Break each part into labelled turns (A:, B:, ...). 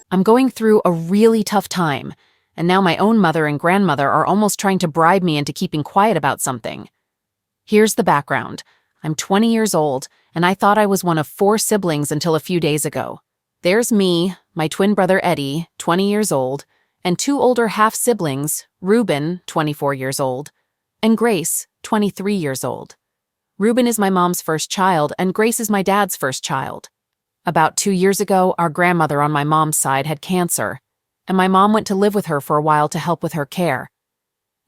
A: I'm going through a really tough time, and now my own mother and grandmother are almost trying to bribe me into keeping quiet about something. Here's the background. I'm 20 years old, and I thought I was one of 4 siblings until a few days ago. There's me, my twin brother Eddie, 20 years old, and 2 older half-siblings, Reuben, 24 years old, and Grace, 23 years old. Reuben is my mom's first child, and Grace is my dad's first child. About 2 years ago, our grandmother on my mom's side had cancer, and my mom went to live with her for a while to help with her care.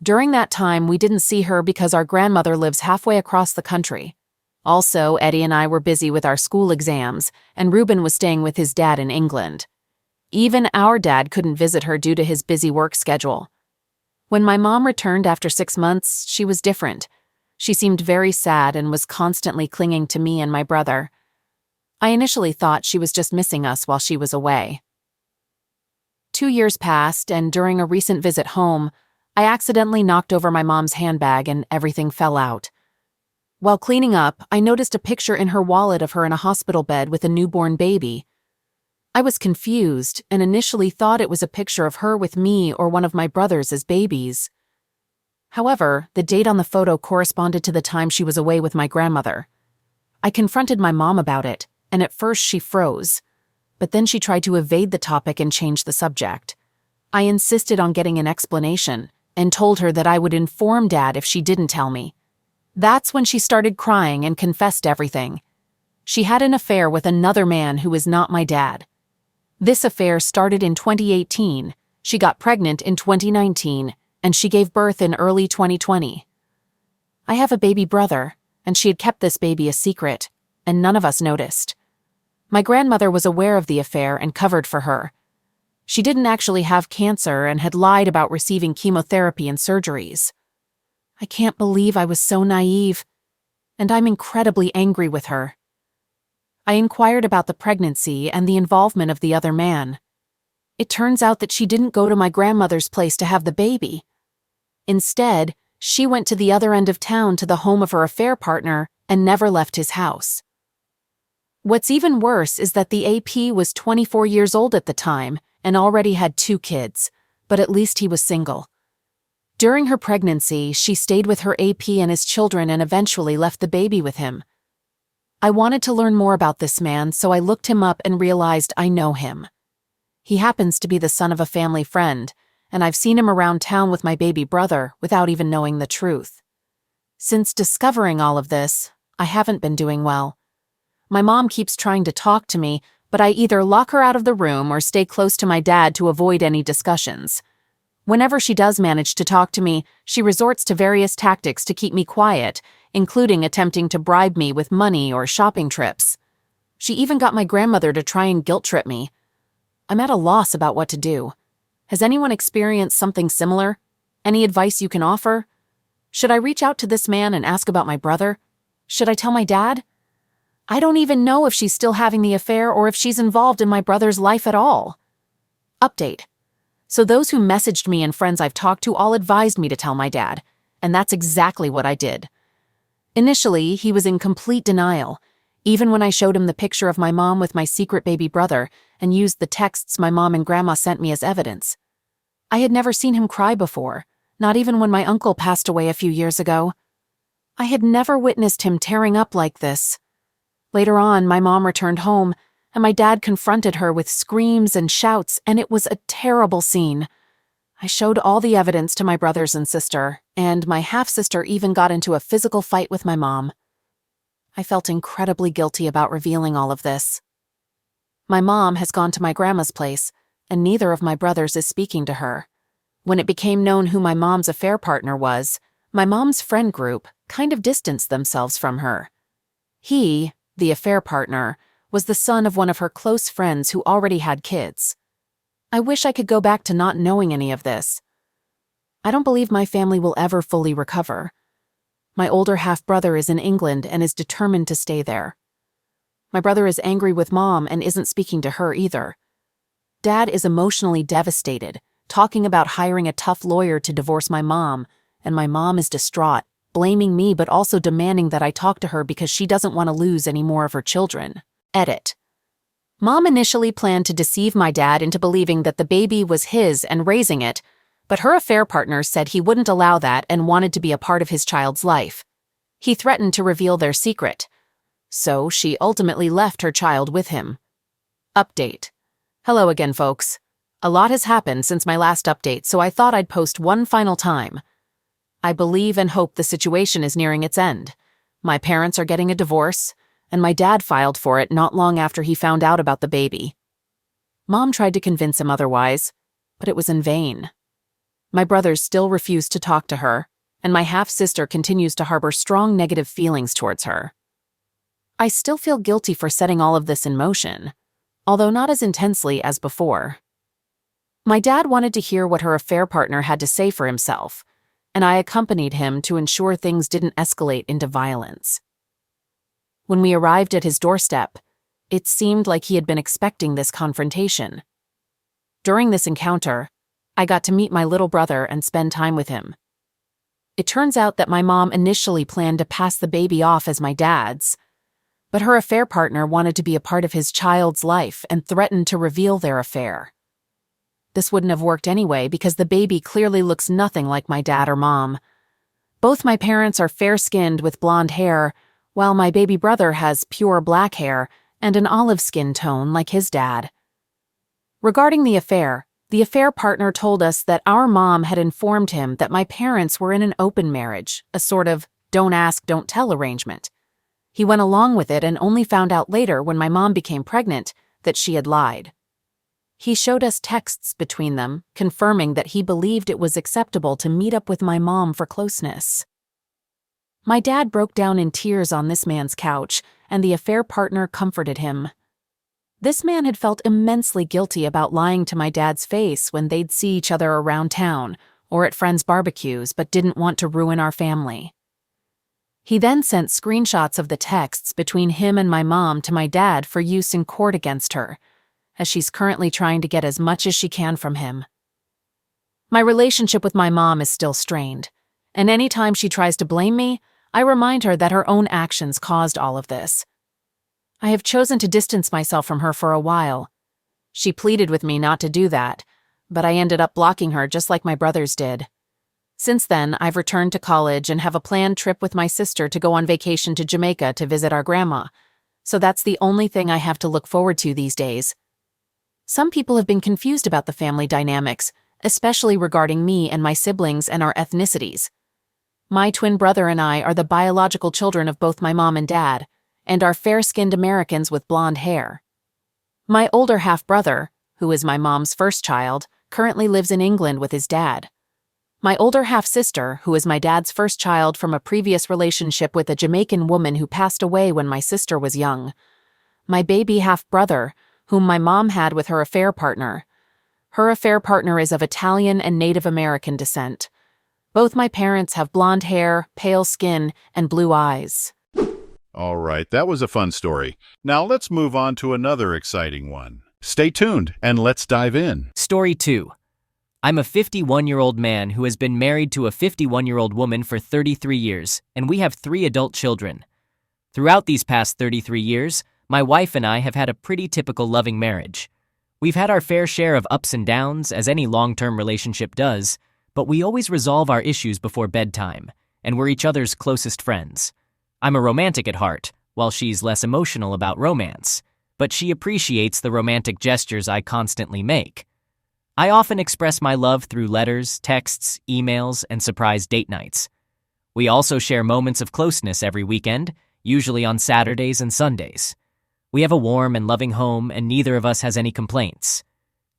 A: During that time, we didn't see her because our grandmother lives halfway across the country. Also, Eddie and I were busy with our school exams, and Reuben was staying with his dad in England. Even our dad couldn't visit her due to his busy work schedule. When my mom returned after 6 months, she was different. She seemed very sad and was constantly clinging to me and my brother. I initially thought she was just missing us while she was away. 2 years passed, and during a recent visit home, I accidentally knocked over my mom's handbag and everything fell out. While cleaning up, I noticed a picture in her wallet of her in a hospital bed with a newborn baby. I was confused and initially thought it was a picture of her with me or one of my brothers as babies. However, the date on the photo corresponded to the time she was away with my grandmother. I confronted my mom about it, and at first she froze, but then she tried to evade the topic and change the subject. I insisted on getting an explanation and told her that I would inform Dad if she didn't tell me. That's when she started crying and confessed everything. She had an affair with another man who is not my dad. This affair started in 2018, she got pregnant in 2019, and she gave birth in early 2020. I have a baby brother, and she had kept this baby a secret, and none of us noticed. My grandmother was aware of the affair and covered for her. She didn't actually have cancer and had lied about receiving chemotherapy and surgeries. I can't believe I was so naive, and I'm incredibly angry with her. I inquired about the pregnancy and the involvement of the other man. It turns out that she didn't go to my grandmother's place to have the baby. Instead, she went to the other end of town to the home of her affair partner and never left his house. What's even worse is that the AP was 24 years old at the time and already had 2 kids, but at least he was single. During her pregnancy, she stayed with her AP and his children and eventually left the baby with him. I wanted to learn more about this man, so I looked him up and realized I know him. He happens to be the son of a family friend, and I've seen him around town with my baby brother without even knowing the truth. Since discovering all of this, I haven't been doing well. My mom keeps trying to talk to me, but I either lock her out of the room or stay close to my dad to avoid any discussions. Whenever she does manage to talk to me, she resorts to various tactics to keep me quiet, including attempting to bribe me with money or shopping trips. She even got my grandmother to try and guilt-trip me. I'm at a loss about what to do. Has anyone experienced something similar? Any advice you can offer? Should I reach out to this man and ask about my brother? Should I tell my dad? I don't even know if she's still having the affair or if she's involved in my brother's life at all. Update. So those who messaged me and friends I've talked to all advised me to tell my dad, and that's exactly what I did. Initially, he was in complete denial, even when I showed him the picture of my mom with my secret baby brother and used the texts my mom and grandma sent me as evidence. I had never seen him cry before, not even when my uncle passed away a few years ago. I had never witnessed him tearing up like this. Later on, my mom returned home, and my dad confronted her with screams and shouts, and it was a terrible scene. I showed all the evidence to my brothers and sister, and my half-sister even got into a physical fight with my mom. I felt incredibly guilty about revealing all of this. My mom has gone to my grandma's place, and neither of my brothers is speaking to her. When it became known who my mom's affair partner was, my mom's friend group kind of distanced themselves from her. He, the affair partner, was the son of one of her close friends who already had kids. I wish I could go back to not knowing any of this. I don't believe my family will ever fully recover. My older half-brother is in England and is determined to stay there. My brother is angry with Mom and isn't speaking to her either. Dad is emotionally devastated, talking about hiring a tough lawyer to divorce my mom, and my mom is distraught, blaming me but also demanding that I talk to her because she doesn't want to lose any more of her children. Edit. Mom initially planned to deceive my dad into believing that the baby was his and raising it, but her affair partner said he wouldn't allow that and wanted to be a part of his child's life. He threatened to reveal their secret. So she ultimately left her child with him. Update. Hello again, folks. A lot has happened since my last update, so I thought I'd post one final time. I believe and hope the situation is nearing its end. My parents are getting a divorce, and my dad filed for it not long after he found out about the baby. Mom tried to convince him otherwise, but it was in vain. My brothers still refuse to talk to her, and my half-sister continues to harbor strong negative feelings towards her. I still feel guilty for setting all of this in motion, although not as intensely as before. My dad wanted to hear what her affair partner had to say for himself, and I accompanied him to ensure things didn't escalate into violence. When we arrived at his doorstep, it seemed like he had been expecting this confrontation. During this encounter, I got to meet my little brother and spend time with him. It turns out that my mom initially planned to pass the baby off as my dad's, but her affair partner wanted to be a part of his child's life and threatened to reveal their affair. This wouldn't have worked anyway because the baby clearly looks nothing like my dad or mom. Both my parents are fair-skinned with blonde hair, while my baby brother has pure black hair and an olive skin tone like his dad. Regarding the affair partner told us that our mom had informed him that my parents were in an open marriage, a sort of don't ask, don't tell arrangement. He went along with it and only found out later when my mom became pregnant that she had lied. He showed us texts between them, confirming that he believed it was acceptable to meet up with my mom for closeness. My dad broke down in tears on this man's couch, and the affair partner comforted him. This man had felt immensely guilty about lying to my dad's face when they'd see each other around town or at friends' barbecues, but didn't want to ruin our family. He then sent screenshots of the texts between him and my mom to my dad for use in court against her, as she's currently trying to get as much as she can from him. My relationship with my mom is still strained, and anytime she tries to blame me, I remind her that her own actions caused all of this. I have chosen to distance myself from her for a while. She pleaded with me not to do that, but I ended up blocking her just like my brothers did. Since then, I've returned to college and have a planned trip with my sister to go on vacation to Jamaica to visit our grandma, so that's the only thing I have to look forward to these days. Some people have been confused about the family dynamics, especially regarding me and my siblings and our ethnicities. My twin brother and I are the biological children of both my mom and dad, and are fair-skinned Americans with blonde hair. My older half-brother, who is my mom's first child, currently lives in England with his dad. My older half-sister, who is my dad's first child from a previous relationship with a Jamaican woman who passed away when my sister was young. My baby half-brother, whom my mom had with her affair partner. Her affair partner is of Italian and Native American descent. Both my parents have blonde hair, pale skin, and blue eyes.
B: All right, that was a fun story. Now let's move on to another exciting one. Stay tuned and let's dive in.
C: Story 2. I'm a 51-year-old man who has been married to a 51-year-old woman for 33 years, and we have 3 adult children. Throughout these past 33 years, my wife and I have had a pretty typical loving marriage. We've had our fair share of ups and downs, as any long-term relationship does, but we always resolve our issues before bedtime, and we're each other's closest friends. I'm a romantic at heart, while she's less emotional about romance, but she appreciates the romantic gestures I constantly make. I often express my love through letters, texts, emails, and surprise date nights. We also share moments of closeness every weekend, usually on Saturdays and Sundays. We have a warm and loving home, and neither of us has any complaints.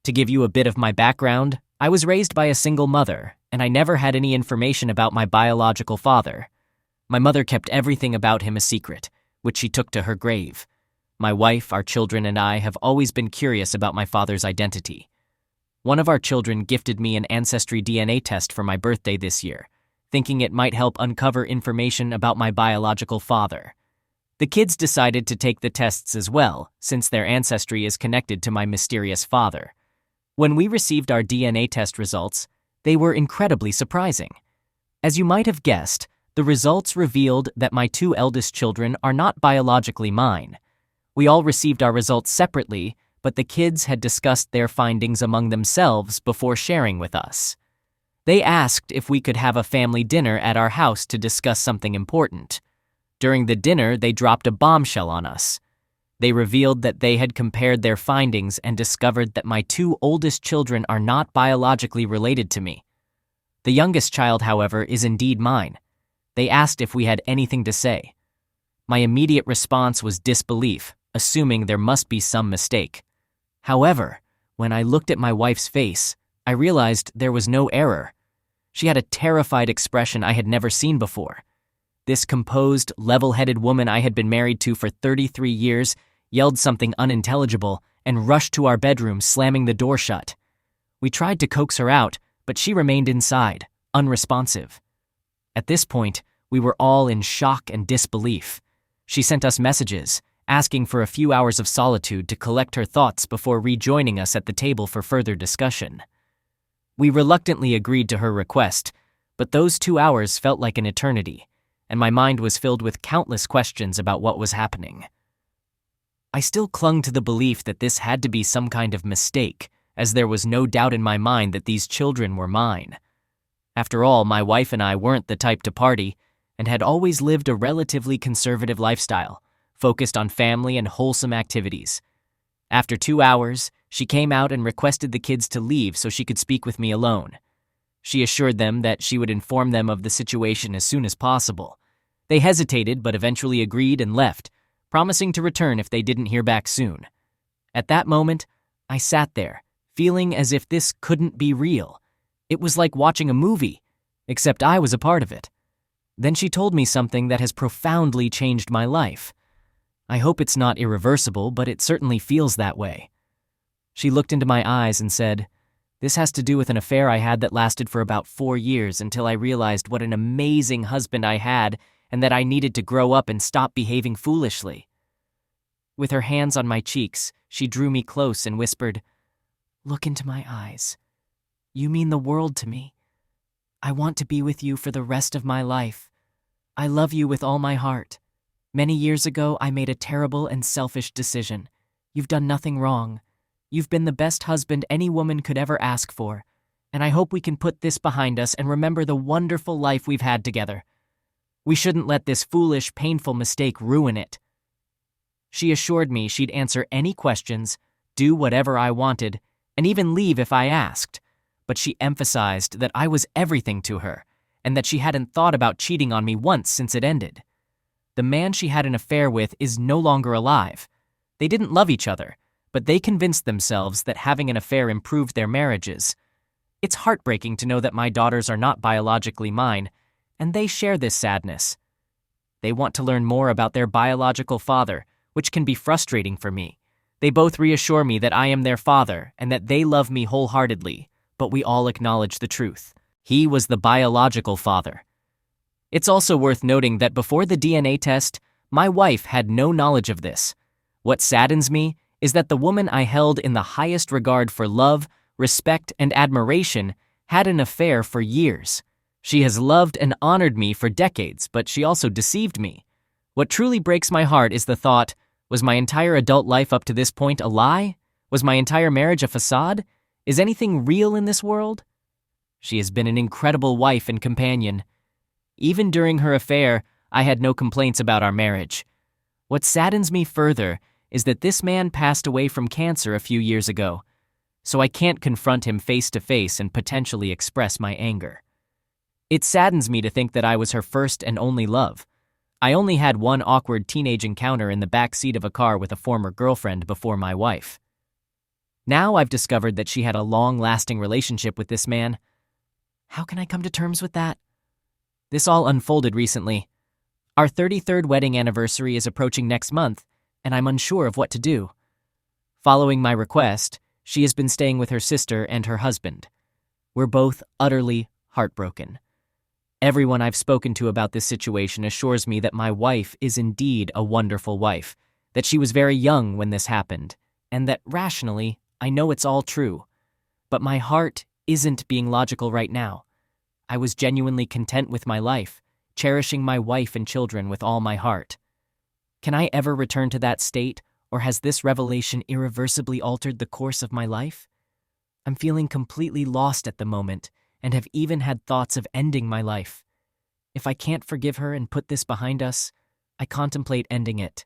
C: To give you a bit of my background, I was raised by a single mother, and I never had any information about my biological father. My mother kept everything about him a secret, which she took to her grave. My wife, our children, and I have always been curious about my father's identity. One of our children gifted me an ancestry DNA test for my birthday this year, thinking it might help uncover information about my biological father. The kids decided to take the tests as well, since their ancestry is connected to my mysterious father. When we received our DNA test results, they were incredibly surprising. As you might have guessed, the results revealed that my 2 eldest children are not biologically mine. We all received our results separately, but the kids had discussed their findings among themselves before sharing with us. They asked if we could have a family dinner at our house to discuss something important. During the dinner, they dropped a bombshell on us. They revealed that they had compared their findings and discovered that my two oldest children are not biologically related to me. The youngest child, however, is indeed mine. They asked if we had anything to say. My immediate response was disbelief, assuming there must be some mistake. However, when I looked at my wife's face, I realized there was no error. She had a terrified expression I had never seen before. This composed, level-headed woman I had been married to for 33 years yelled something unintelligible and rushed to our bedroom, slamming the door shut. We tried to coax her out, but she remained inside, unresponsive. At this point, we were all in shock and disbelief. She sent us messages, asking for a few hours of solitude to collect her thoughts before rejoining us at the table for further discussion. We reluctantly agreed to her request, but those 2 hours felt like an eternity, and my mind was filled with countless questions about what was happening. I still clung to the belief that this had to be some kind of mistake, as there was no doubt in my mind that these children were mine. After all, my wife and I weren't the type to party, and had always lived a relatively conservative lifestyle, focused on family and wholesome activities. After 2 hours, she came out and requested the kids to leave so she could speak with me alone. She assured them that she would inform them of the situation as soon as possible. They hesitated but eventually agreed and left, promising to return if they didn't hear back soon. At that moment, I sat there, feeling as if this couldn't be real. It was like watching a movie, except I was a part of it. Then she told me something that has profoundly changed my life. I hope it's not irreversible, but it certainly feels that way. She looked into my eyes and said, "This has to do with an affair I had that lasted for about 4 years until I realized what an amazing husband I had and that I needed to grow up and stop behaving foolishly." With her hands on my cheeks, she drew me close and whispered, "Look into my eyes. You mean the world to me. I want to be with you for the rest of my life. I love you with all my heart. Many years ago, I made a terrible and selfish decision. You've done nothing wrong. You've been the best husband any woman could ever ask for, and I hope we can put this behind us and remember the wonderful life we've had together. We shouldn't let this foolish, painful mistake ruin it." She assured me she'd answer any questions, do whatever I wanted, and even leave if I asked, but she emphasized that I was everything to her, and that she hadn't thought about cheating on me once since it ended. The man she had an affair with is no longer alive. They didn't love each other, but they convinced themselves that having an affair improved their marriages. It's heartbreaking to know that my daughters are not biologically mine, and they share this sadness. They want to learn more about their biological father, which can be frustrating for me. They both reassure me that I am their father and that they love me wholeheartedly, but we all acknowledge the truth. He was the biological father. It's also worth noting that before the DNA test, my wife had no knowledge of this. What saddens me is that the woman I held in the highest regard for love, respect, and admiration had an affair for years. She has loved and honored me for decades, but she also deceived me. What truly breaks my heart is the thought, was my entire adult life up to this point a lie? Was my entire marriage a facade? Is anything real in this world? She has been an incredible wife and companion. Even during her affair, I had no complaints about our marriage. What saddens me further is that this man passed away from cancer a few years ago, so I can't confront him face to face and potentially express my anger. It saddens me to think that I was her first and only love. I only had one awkward teenage encounter in the back seat of a car with a former girlfriend before my wife. Now I've discovered that she had a long-lasting relationship with this man. How can I come to terms with that? This all unfolded recently. Our 33rd wedding anniversary is approaching next month, and I'm unsure of what to do. Following my request, she has been staying with her sister and her husband. We're both utterly heartbroken. Everyone I've spoken to about this situation assures me that my wife is indeed a wonderful wife, that she was very young when this happened, and that rationally, I know it's all true. But my heart isn't being logical right now. I was genuinely content with my life, cherishing my wife and children with all my heart. Can I ever return to that state, Or has this revelation irreversibly altered the course of my life? I'm feeling completely lost at the moment and have even had thoughts of ending my life. If I can't forgive her and put this behind us, I contemplate ending it.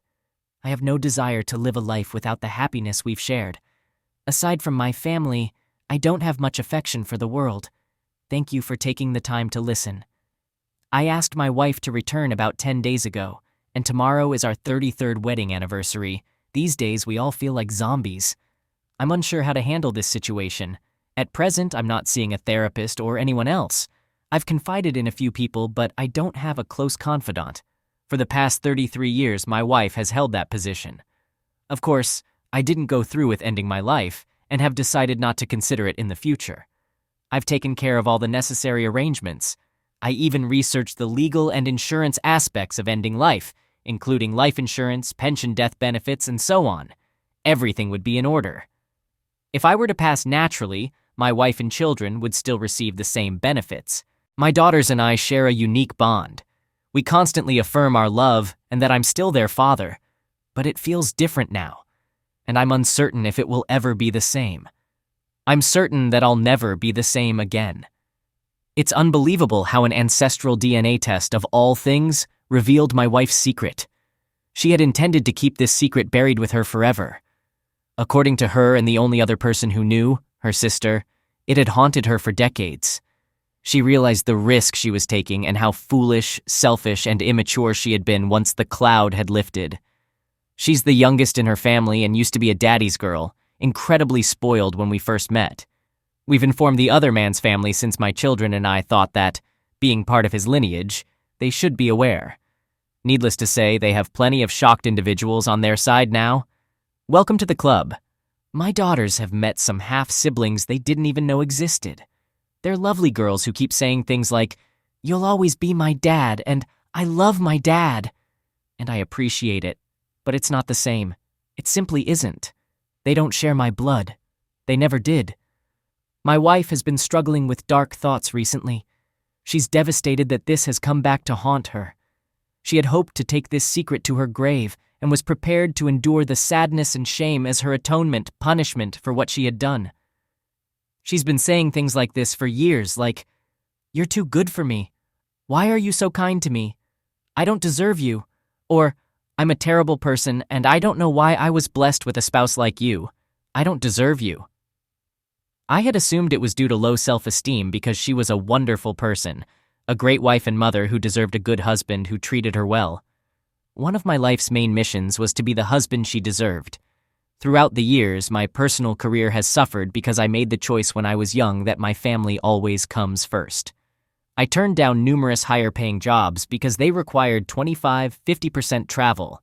C: I have no desire to live a life without the happiness we've shared. Aside from my family, I don't have much affection for the world. Thank you for taking the time to listen. I asked my wife to return about 10 days ago, and tomorrow is our 33rd wedding anniversary. These days, we all feel like zombies. I'm unsure how to handle this situation. At present, I'm not seeing a therapist or anyone else. I've confided in a few people, but I don't have a close confidant. For the past 33 years, my wife has held that position. Of course, I didn't go through with ending my life and have decided not to consider it in the future. I've taken care of all the necessary arrangements. I even researched the legal and insurance aspects of ending life, including life insurance, pension death benefits, and so on. Everything would be in order. If I were to pass naturally, my wife and children would still receive the same benefits. My daughters and I share a unique bond. We constantly affirm our love and that I'm still their father, but it feels different now, and I'm uncertain if it will ever be the same. I'm certain that I'll never be the same again. It's unbelievable how an ancestral DNA test of all things revealed my wife's secret. She had intended to keep this secret buried with her forever. According to her and the only other person who knew, her sister, it had haunted her for decades. She realized the risk she was taking and how foolish, selfish, and immature she had been once the cloud had lifted. She's the youngest in her family and used to be a daddy's girl, incredibly spoiled when we first met. We've informed the other man's family since my children and I thought that, being part of his lineage, they should be aware. Needless to say, they have plenty of shocked individuals on their side now. Welcome to the club. My daughters have met some half-siblings they didn't even know existed. They're lovely girls who keep saying things like, "You'll always be my dad," and "I love my dad." And I appreciate it, but it's not the same. It simply isn't. They don't share my blood. They never did. My wife has been struggling with dark thoughts recently. She's devastated that this has come back to haunt her. She had hoped to take this secret to her grave and was prepared to endure the sadness and shame as her atonement, punishment for what she had done. She's been saying things like this for years, like, "You're too good for me. Why are you so kind to me? I don't deserve you." Or, "I'm a terrible person and I don't know why I was blessed with a spouse like you. I don't deserve you." I had assumed it was due to low self-esteem because she was a wonderful person, a great wife and mother who deserved a good husband who treated her well. One of my life's main missions was to be the husband she deserved. Throughout the years, my personal career has suffered because I made the choice when I was young that my family always comes first. I turned down numerous higher-paying jobs because they required 25–50% travel.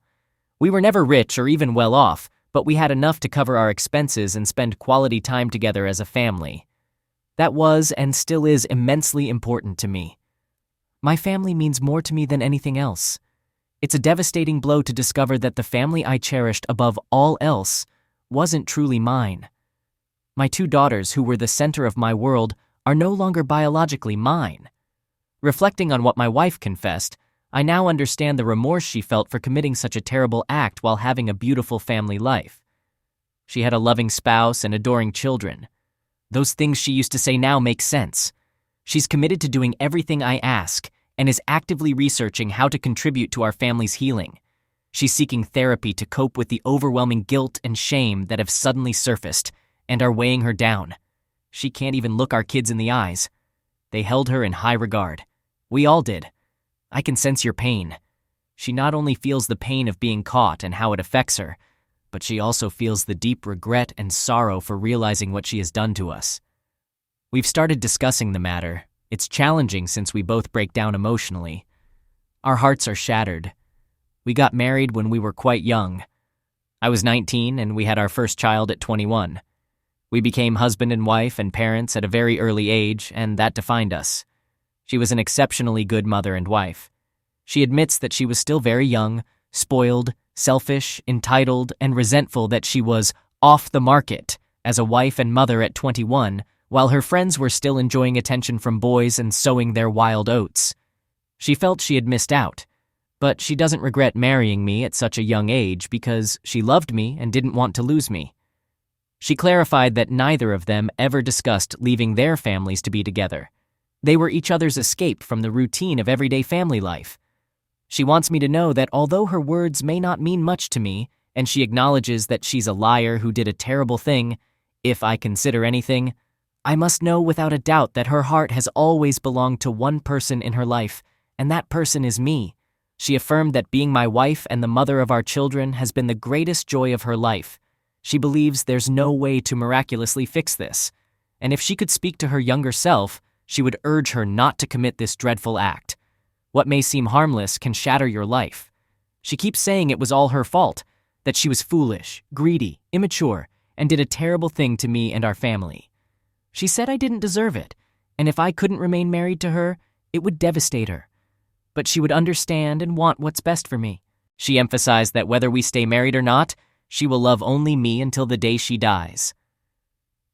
C: We were never rich or even well off, but we had enough to cover our expenses and spend quality time together as a family. That was and still is immensely important to me. My family means more to me than anything else. It's a devastating blow to discover that the family I cherished above all else wasn't truly mine. My two daughters, who were the center of my world, are no longer biologically mine. Reflecting on what my wife confessed, I now understand the remorse she felt for committing such a terrible act while having a beautiful family life. She had a loving spouse and adoring children. Those things she used to say now make sense. She's committed to doing everything I ask and is actively researching how to contribute to our family's healing. She's seeking therapy to cope with the overwhelming guilt and shame that have suddenly surfaced and are weighing her down. She can't even look our kids in the eyes. They held her in high regard. We all did. I can sense your pain. She not only feels the pain of being caught and how it affects her, but she also feels the deep regret and sorrow for realizing what she has done to us. We've started discussing the matter. It's challenging since we both break down emotionally. Our hearts are shattered. We got married when we were quite young. I was 19 and we had our first child at 21. We became husband and wife and parents at a very early age, and that defined us. She was an exceptionally good mother and wife. She admits that she was still very young, spoiled, selfish, entitled, and resentful that she was off the market as a wife and mother at 21, while her friends were still enjoying attention from boys and sowing their wild oats. She felt she had missed out, But she doesn't regret marrying me at such a young age because she loved me and didn't want to lose me. She clarified that neither of them ever discussed leaving their families to be together. They were each other's escape from the routine of everyday family life. She wants me to know that although her words may not mean much to me, and she acknowledges that she's a liar who did a terrible thing, if I consider anything, I must know without a doubt that her heart has always belonged to one person in her life, and that person is me. She affirmed that being my wife and the mother of our children has been the greatest joy of her life. She believes there's no way to miraculously fix this, and if she could speak to her younger self, she would urge her not to commit this dreadful act. What may seem harmless can shatter your life. She keeps saying it was all her fault, that she was foolish, greedy, immature, and did a terrible thing to me and our family. She said I didn't deserve it, and if I couldn't remain married to her, it would devastate her. But she would understand and want what's best for me. She emphasized that whether we stay married or not, she will love only me until the day she dies.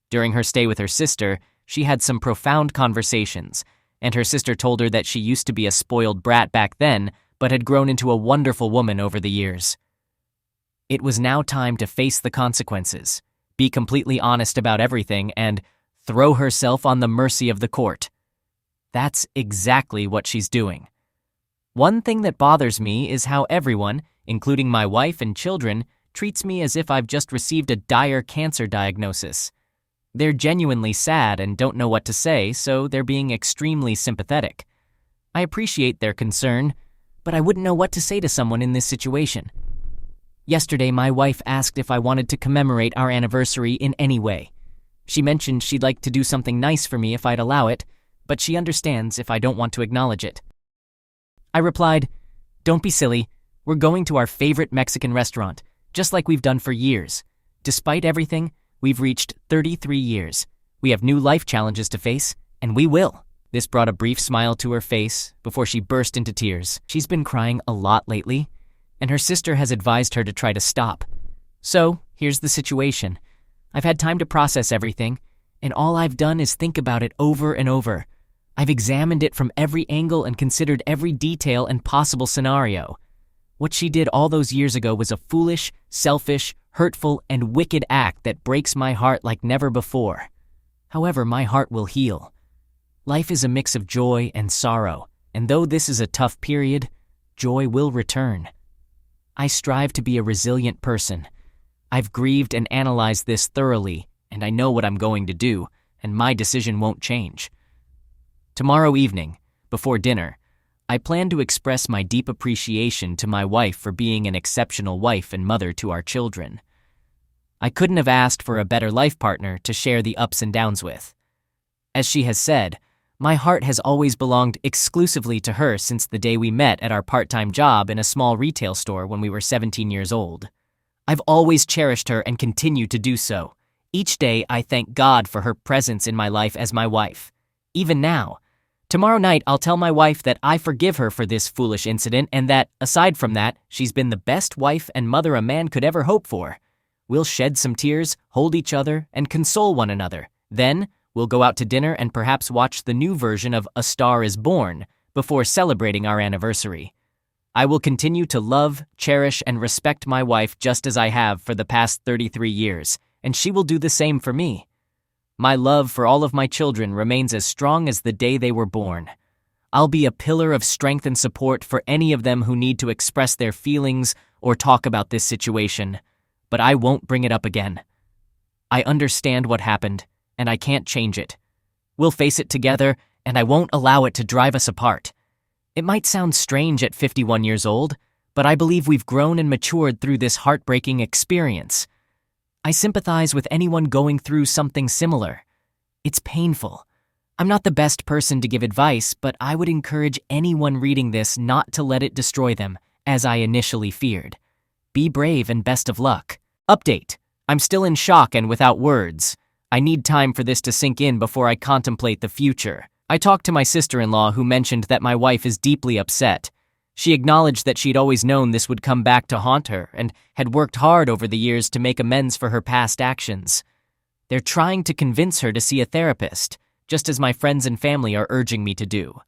C: During her stay with her sister, she had some profound conversations, and her sister told her that she used to be a spoiled brat back then, but had grown into a wonderful woman over the years. It was now time to face the consequences, be completely honest about everything, and throw herself on the mercy of the court. That's exactly what she's doing. One thing that bothers me is how everyone, including my wife and children, treats me as if I've just received a dire cancer diagnosis. They're genuinely sad and don't know what to say, so they're being extremely sympathetic. I appreciate their concern, but I wouldn't know what to say to someone in this situation. Yesterday, my wife asked if I wanted to commemorate our anniversary in any way. She mentioned she'd like to do something nice for me if I'd allow it, but she understands if I don't want to acknowledge it. I replied, "Don't be silly. We're going to our favorite Mexican restaurant, just like we've done for years. Despite everything, we've reached 33 years. We have new life challenges to face, and we will." This brought a brief smile to her face before she burst into tears. She's been crying a lot lately, and her sister has advised her to try to stop. So, here's the situation. I've had time to process everything, and all I've done is think about it over and over. I've examined it from every angle and considered every detail and possible scenario. What she did all those years ago was a foolish, selfish, hurtful, and wicked act that breaks my heart like never before. However, my heart will heal. Life is a mix of joy and sorrow, and though this is a tough period, joy will return. I strive to be a resilient person. I've grieved and analyzed this thoroughly, and I know what I'm going to do, and my decision won't change. Tomorrow evening, before dinner, I plan to express my deep appreciation to my wife for being an exceptional wife and mother to our children. I couldn't have asked for a better life partner to share the ups and downs with. As she has said, my heart has always belonged exclusively to her since the day we met at our part-time job in a small retail store when we were 17 years old. I've always cherished her and continue to do so. Each day I thank God for her presence in my life as my wife. Even now, tomorrow night I'll tell my wife that I forgive her for this foolish incident and that, aside from that, she's been the best wife and mother a man could ever hope for. We'll shed some tears, hold each other, and console one another. Then, we'll go out to dinner and perhaps watch the new version of A Star is Born before celebrating our anniversary. I will continue to love, cherish, and respect my wife just as I have for the past 33 years, and she will do the same for me. My love for all of my children remains as strong as the day they were born. I'll be a pillar of strength and support for any of them who need to express their feelings or talk about this situation, but I won't bring it up again. I understand what happened, and I can't change it. We'll face it together, and I won't allow it to drive us apart. It might sound strange at 51 years old, but I believe we've grown and matured through this heartbreaking experience. I sympathize with anyone going through something similar. It's painful. I'm not the best person to give advice, but I would encourage anyone reading this not to let it destroy them, as I initially feared. Be brave and best of luck. Update. I'm still in shock and without words. I need time for this to sink in before I contemplate the future. I talked to my sister-in-law who mentioned that my wife is deeply upset. She acknowledged that she'd always known this would come back to haunt her and had worked hard over the years to make amends for her past actions. They're trying to convince her to see a therapist, just as my friends and family are urging me to do.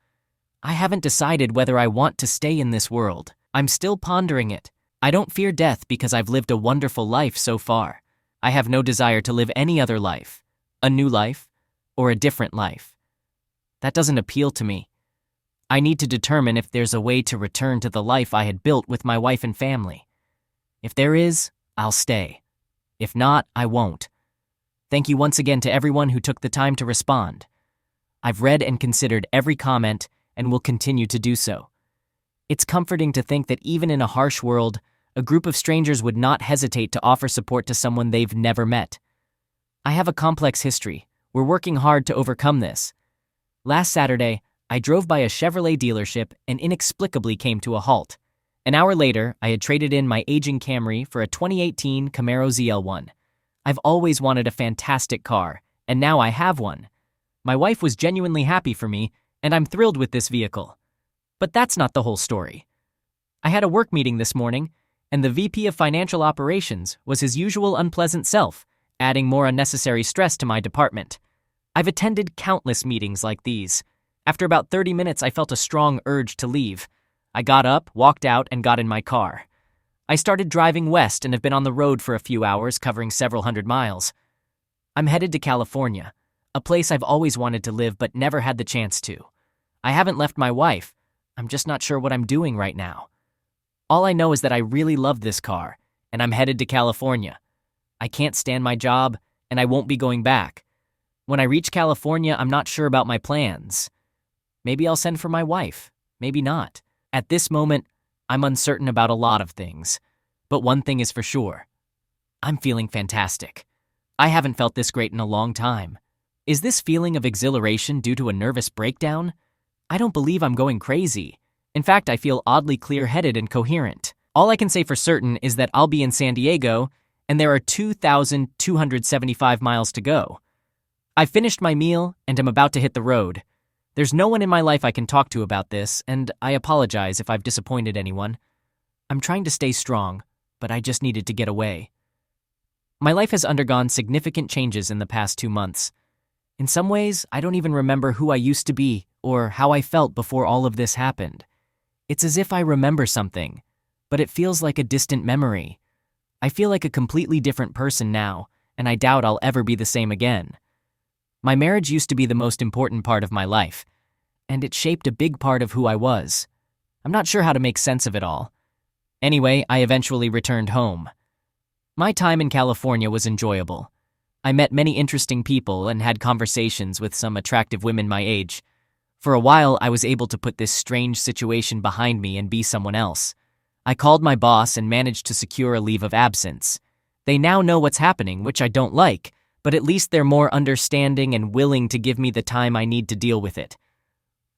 C: I haven't decided whether I want to stay in this world. I'm still pondering it. I don't fear death because I've lived a wonderful life so far. I have no desire to live any other life, a new life, or a different life. That doesn't appeal to me. I need to determine if there's a way to return to the life I had built with my wife and family. If there is, I'll stay. If not, I won't. Thank you once again to everyone who took the time to respond. I've read and considered every comment and will continue to do so. It's comforting to think that even in a harsh world, a group of strangers would not hesitate to offer support to someone they've never met. I have a complex history. We're working hard to overcome this. Last Saturday, I drove by a Chevrolet dealership and inexplicably came to a halt. An hour later, I had traded in my aging Camry for a 2018 Camaro ZL1. I've always wanted a fantastic car, and now I have one. My wife was genuinely happy for me, and I'm thrilled with this vehicle. But that's not the whole story. I had a work meeting this morning, and the VP of Financial Operations was his usual unpleasant self, adding more unnecessary stress to my department. I've attended countless meetings like these. After about 30 minutes, I felt a strong urge to leave. I got up, walked out, and got in my car. I started driving west and have been on the road for a few hours, covering several hundred miles. I'm headed to California, a place I've always wanted to live but never had the chance to. I haven't left my wife. I'm just not sure what I'm doing right now. All I know is that I really love this car, and I'm headed to California. I can't stand my job, and I won't be going back. When I reach California, I'm not sure about my plans. Maybe I'll send for my wife, maybe not. At this moment, I'm uncertain about a lot of things. But one thing is for sure. I'm feeling fantastic. I haven't felt this great in a long time. Is this feeling of exhilaration due to a nervous breakdown? I don't believe I'm going crazy. In fact, I feel oddly clear-headed and coherent. All I can say for certain is that I'll be in San Diego, and there are 2,275 miles to go. I've finished my meal and am about to hit the road. There's no one in my life I can talk to about this, and I apologize if I've disappointed anyone. I'm trying to stay strong, but I just needed to get away. My life has undergone significant changes in the past 2 months. In some ways, I don't even remember who I used to be or how I felt before all of this happened. It's as if I remember something, but it feels like a distant memory. I feel like a completely different person now, and I doubt I'll ever be the same again. My marriage used to be the most important part of my life, and it shaped a big part of who I was. I'm not sure how to make sense of it all. Anyway, I eventually returned home. My time in California was enjoyable. I met many interesting people and had conversations with some attractive women my age. For a while, I was able to put this strange situation behind me and be someone else. I called my boss and managed to secure a leave of absence. They now know what's happening, which I don't like, but at least they're more understanding and willing to give me the time I need to deal with it.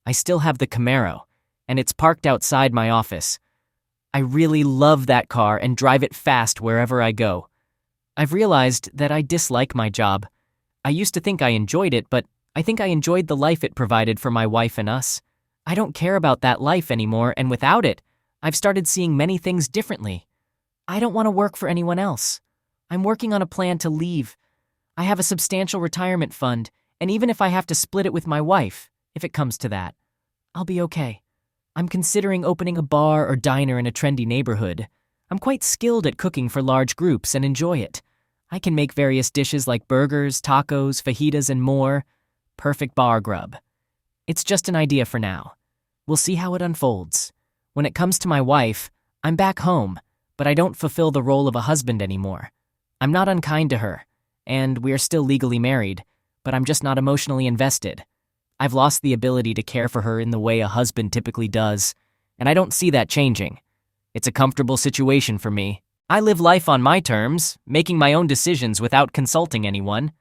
C: I still have the Camaro, and it's parked outside my office. I really love that car and drive it fast wherever I go. I've realized that I dislike my job. I used to think I enjoyed it, but I think I enjoyed the life it provided for my wife and us. I don't care about that life anymore, and without it, I've started seeing many things differently. I don't want to work for anyone else. I'm working on a plan to leave. I have a substantial retirement fund, and even if I have to split it with my wife, if it comes to that, I'll be okay. I'm considering opening a bar or diner in a trendy neighborhood. I'm quite skilled at cooking for large groups and enjoy it. I can make various dishes like burgers, tacos, fajitas, and more. Perfect bar grub. It's just an idea for now. We'll see how it unfolds. When it comes to my wife, I'm back home, but I don't fulfill the role of a husband anymore. I'm not unkind to her, and we are still legally married, but I'm just not emotionally invested. I've lost the ability to care for her in the way a husband typically does, and I don't see that changing. It's a comfortable situation for me. I live life on my terms, making my own decisions without consulting anyone.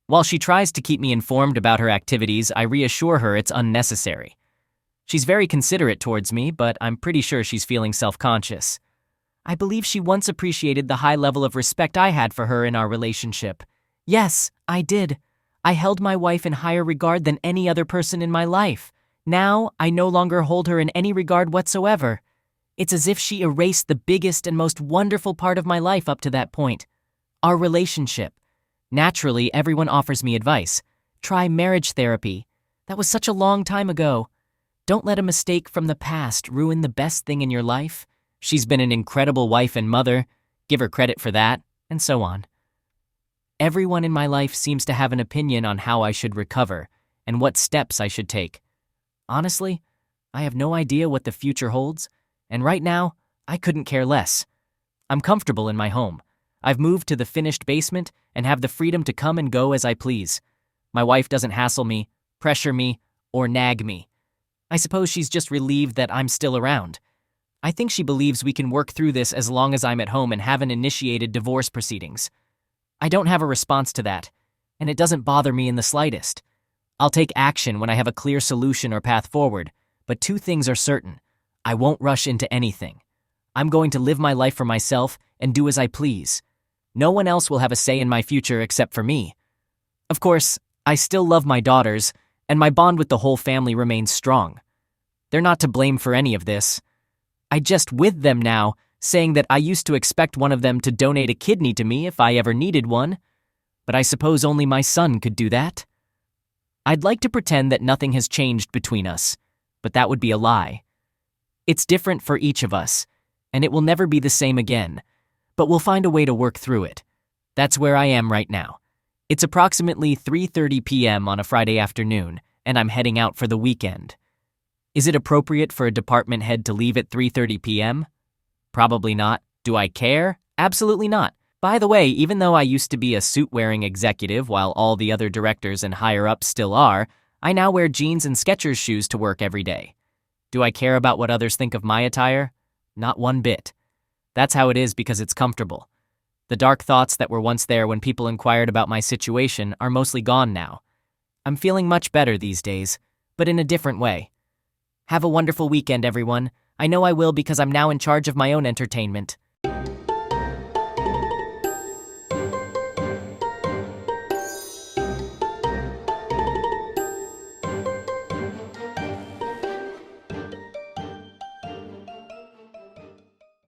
C: While she tries to keep me informed about her activities, I reassure her it's unnecessary. She's very considerate towards me, but I'm pretty sure she's feeling self-conscious. I believe she once appreciated the high level of respect I had for her in our relationship. Yes, I did. I held my wife in higher regard than any other person in my life. Now, I no longer hold her in any regard whatsoever. It's as if she erased the biggest and most wonderful part of my life up to that point. Our relationship. Naturally, everyone offers me advice. Try marriage therapy. That was such a long time ago. Don't let a mistake from the past ruin the best thing in your life. She's been an incredible wife and mother. Give her credit for that, and so on. Everyone in my life seems to have an opinion on how I should recover and what steps I should take. Honestly, I have no idea what the future holds, and right now, I couldn't care less. I'm comfortable in my home. I've moved to the finished basement and have the freedom to come and go as I please. My wife doesn't hassle me, pressure me, or nag me. I suppose she's just relieved that I'm still around. I think she believes we can work through this as long as I'm at home and haven't initiated divorce proceedings. I don't have a response to that, and it doesn't bother me in the slightest. I'll take action when I have a clear solution or path forward, but two things are certain. I won't rush into anything. I'm going to live my life for myself and do as I please. No one else will have a say in my future except for me. Of course, I still love my daughters, and my bond with the whole family remains strong. They're not to blame for any of this. I just with them now, saying that I used to expect one of them to donate a kidney to me if I ever needed one, but I suppose only my son could do that. I'd like to pretend that nothing has changed between us, but that would be a lie. It's different for each of us, and it will never be the same again, but we'll find a way to work through it. That's where I am right now. It's approximately 3:30 p.m. on a Friday afternoon, and I'm heading out for the weekend. Is it appropriate for a department head to leave at 3:30 p.m.? Probably not. Do I care? Absolutely not. By the way, even though I used to be a suit-wearing executive while all the other directors and higher-ups still are, I now wear jeans and Skechers shoes to work every day. Do I care about what others think of my attire? Not one bit. That's how it is because it's comfortable. The dark thoughts that were once there when people inquired about my situation are mostly gone now. I'm feeling much better these days, but in a different way. Have a wonderful weekend, everyone. I know I will because I'm now in charge of my own entertainment.